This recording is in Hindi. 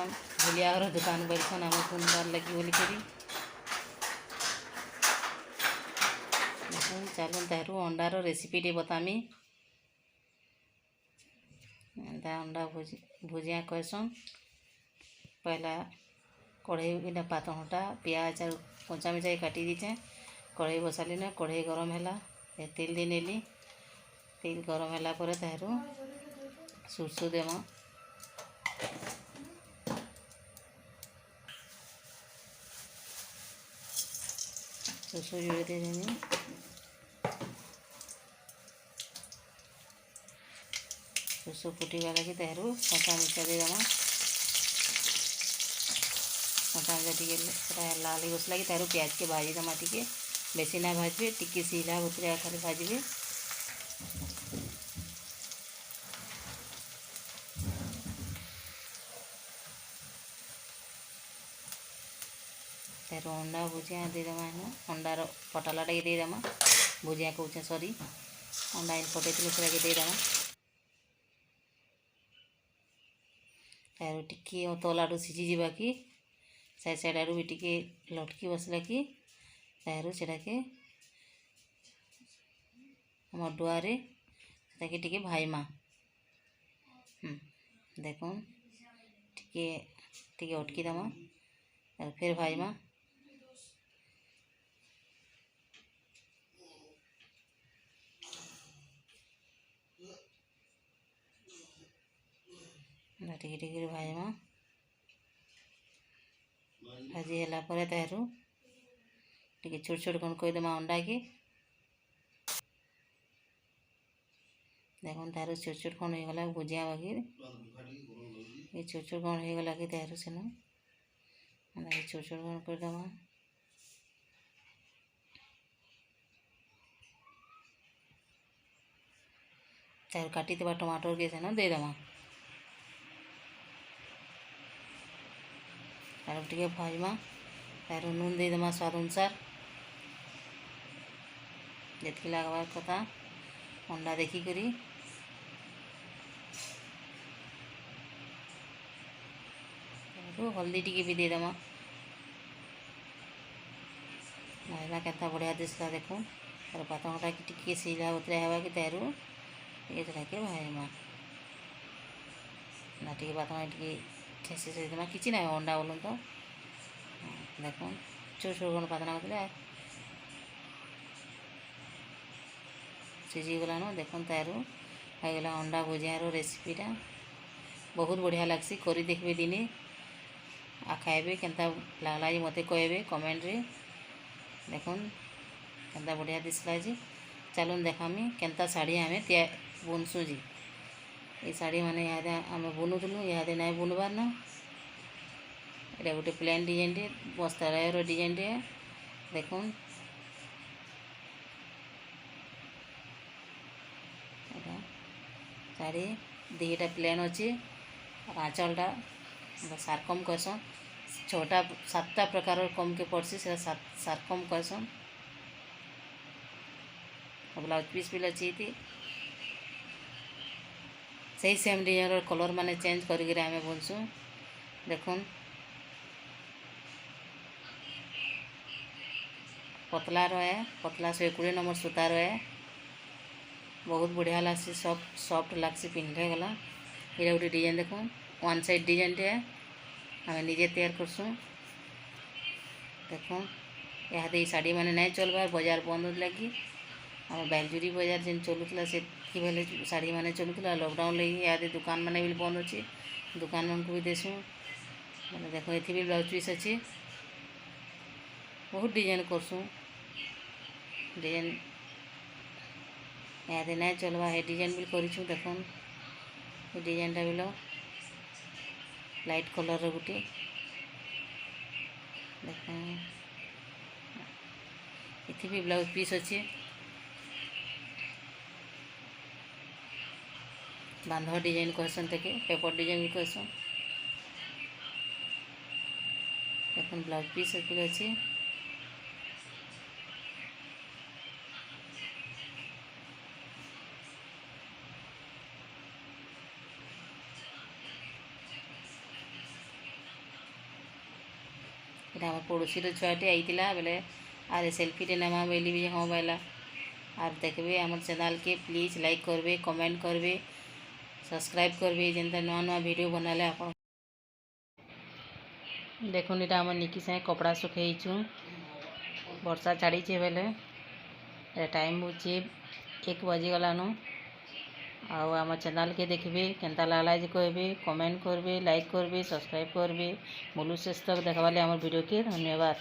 बोलछन भुलिया घर दुकान बोलछन आम सुनबार लगी बोलिकी देखुन चलुन तारू अंडार रेसिपीटे बतामी। एंता अंडा भुजिया कहसन। पहला कढ़ई इटा पातटा पियाज और कंचा मिर्चा काटी दीचे कढ़ई बसाली ना कढ़ई गरम है तेल दे नेली तेल गरम है तारू सुरसु देमा सुरसु जोड़े देनी सुरसु फुटिवा लगी तारू कंचा मिर्चा देदेमा कंचा मिर्चा टे लाल गसला कि तारू प्याज के भाजी देमा टे बेसी ना भाजबे टिके सीला भुतरिया खाली भाजबे। तारू अंडा भुजिया देदेमा है अंडार पटालाटा के देदेमा भुजिया कौचे सॉरी अंडा इन पटे से देदेमा तारू टिके तल आड़ू सीझी जावा कि साइड साइड आड़ू भी टिके लटकी बसला कि तारू से आम डुआरे से टिके भाईमा देखुन टिके टिके अटकी दमा फिर भाईमा टिके टिके भाईमा भाजी है तारू टिके छोट छोट कौन कहीदेमा अंडा के देखुन तारू छोट छोट कौन हो गला भुजिया बाकी ये छोट छोट कौन हो गला कि तारू सेन छोट छोट कौन करदेमा तारू काटी टमाटर के सेन देदेमा तारू टिके भाजमा तारू नून देदेमा स्वाद अनुसार जितकी लगवार कथा अंडा देखी करी हल्दी टिके भी देदेमा नाइला केता बढ़िया दिसला देखो तार पातटा कि टिके सीला उतरा हवा कि तारू ये के भाईमा ना टिके पातटा टिके ठेसी से देमा किसी ना अंडा बोलूँ तो देखो छोट छोट कौन पातना होता सीझी गलान देखुन तारू होगला अंडा भुजियार रेसिपीटा बहुत बढ़िया लगसी करी देखबे दिने आ खाइबे केनता लागला जी मते कहबे कमेंट रे देखुन केनता बढ़िया दिसला जी। चलुन देखामी केनता साड़ी आमे बुनसु जी ये साड़ी माने यादे आमे बुनुलु यादे ना बुनबार ना ये गोटे प्लेन डिजाइन टे बस्तार डिजाइन टे देखुन साड़ी दीटा प्लेन अच्छे आँचलटा सारकम कहसन छोटा 7टा प्रकार कम के पड़सी से सारकम कहसन ब्लाउज पीस भी अच्छी थी सही सेम डिजाइन कलर माने चेंज करके आमे बुनसु देखुन पतला रहे पतला 120 नंबर सूता रहे बहुत बढ़िया लगसी सॉफ्ट लगसी पिंधे गला ये गोटे डिजाइन देखुन वन साइड डिजाइन टे आम निजे तैयार करसु देखुन यहाँ साड़ी मैंने नहीं चलबार बाजार बंद लगी आम बैलजुरी बाजार जेन चलूला से बेले साड़ी मैंने चलूला लॉकडाउन लगी यहाँ दुकान मैंने भी बंद अच्छे दुकान मन को भी देसु मैंने देखो ये भी ब्लाउज पीस अच्छे बहुत डिजाइन करसु डिजाइन यहाँ नहीं चलवा है डिजाइन भी करूँ देखुन ये डिजाइनटा भी लाइट कलर गोटे देख ये भी ब्लाउज पीस अच्छे बांध डिजाइन कहसन तक पेपर डिजाइन भी कहसन देखुन ब्लाउज पीस अच्छे इटा आम पड़ोसी छुआटे आईला बेले आरे सेल्फीटे नेमा बेली भी हाँ बैला और देखबे आम चैनल के प्लीज लाइक करबे कमेंट करबे सब्सक्राइब करबे जेनता नुआ नुआ वीडियो बनाले आप देखुन इटा आम निकी सागे कपड़ा सुखेइछु वर्षा छाड़ी बेले टाइम हो 1 बजिगलानु आम चैनल के देखबे केनता लागला जे कहबे कमेंट करबे लाइक करबे सब्सक्राइब करबे मुलु शेष तक देखवाले आम वीडियो के धन्यवाद।